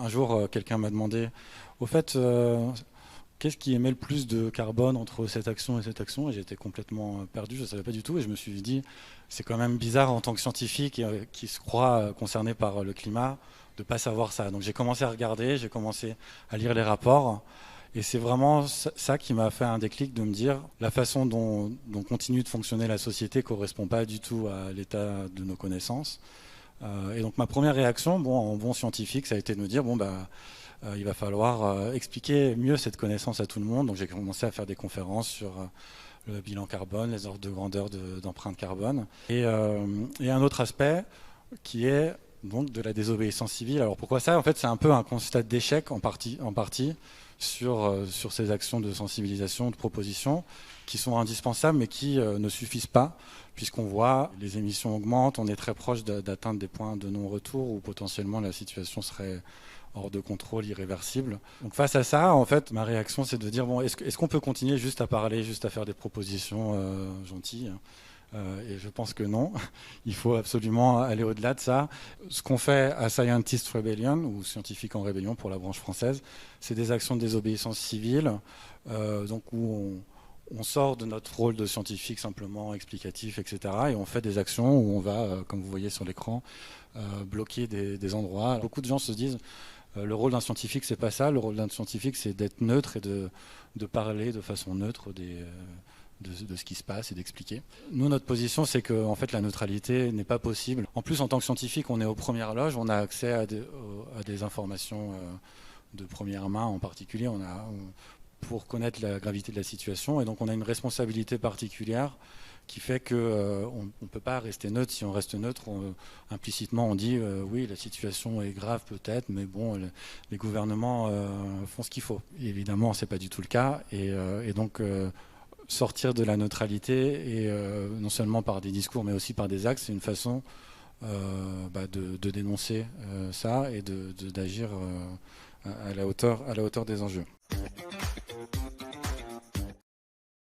Un jour, quelqu'un m'a demandé, au fait, qu'est-ce qui émet le plus de carbone entre cette action et cette action? Et j'étais complètement perdu, je ne savais pas du tout. Et je me suis dit, c'est quand même bizarre en tant que scientifique qui se croit concerné par le climat de ne pas savoir ça. Donc j'ai commencé à regarder, j'ai commencé à lire les rapports. Et c'est vraiment ça qui m'a fait un déclic de me dire la façon dont continue de fonctionner la société ne correspond pas du tout à l'état de nos connaissances. Et donc ma première réaction, bon, en bon scientifique, ça a été de me dire bon bah il va falloir expliquer mieux cette connaissance à tout le monde. Donc j'ai commencé à faire des conférences sur le bilan carbone, les ordres de grandeur d'empreinte carbone. Et un autre aspect qui est donc de la désobéissance civile. Alors pourquoi ça? En fait, c'est un peu un constat d'échec en partie sur ces actions de sensibilisation, de proposition, qui sont indispensables mais qui ne suffisent pas, puisqu'on voit les émissions augmentent, on est très proche d'atteindre des points de non-retour où potentiellement la situation serait hors de contrôle, irréversible. Donc face à ça, en fait, ma réaction, c'est de dire, bon, est-ce qu'on peut continuer juste à parler, juste à faire des propositions gentilles? Et je pense que non, il faut absolument aller au-delà de ça. Ce qu'on fait à Scientist Rebellion, ou Scientifiques en Rébellion pour la branche française, c'est des actions de désobéissance civile, donc où on sort de notre rôle de scientifique simplement explicatif, etc. Et on fait des actions où on va, comme vous voyez sur l'écran, bloquer des endroits. Beaucoup de gens se disent le rôle d'un scientifique, c'est pas ça. Le rôle d'un scientifique, c'est d'être neutre et de parler de façon neutre de ce qui se passe et d'expliquer. Nous, notre position, c'est que en fait, la neutralité n'est pas possible. En plus, en tant que scientifique, on est aux premières loges, on a accès à des informations de première main en particulier. Pour connaître la gravité de la situation, et donc on a une responsabilité particulière qui fait qu'on ne peut pas rester neutre. Si on reste neutre, implicitement on dit oui, la situation est grave peut-être, mais bon, les gouvernements font ce qu'il faut. Et évidemment, ce n'est pas du tout le cas, et donc sortir de la neutralité, et non seulement par des discours, mais aussi par des actes, c'est une façon de dénoncer ça et d'agir à la hauteur des enjeux.